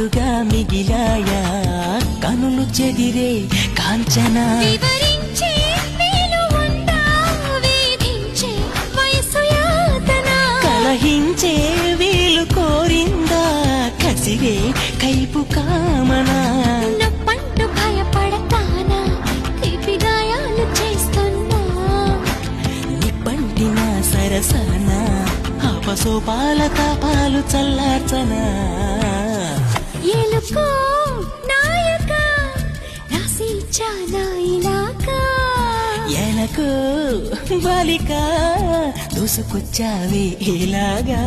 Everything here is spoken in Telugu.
కట్టుగా మిగిలాయా కనులు చెదిరే కాంచనా వివరించే మేలు ఉందా వేధించే వయసు యాతన కలహించే వీలు కోరిందా కసిరే కైపు కామనా నప్పంటూ భయపడతానా తీపి గాయాలు చేస్తున్నా నిప్పంటిన సరసన ఆపసోపాల తాపాలు చల్లార్చనా ఎలుకో నాయక రాసిచ్చానా ఇలాగా ఎలకు బాలిక దూసుకొచ్చావే ఇలాగా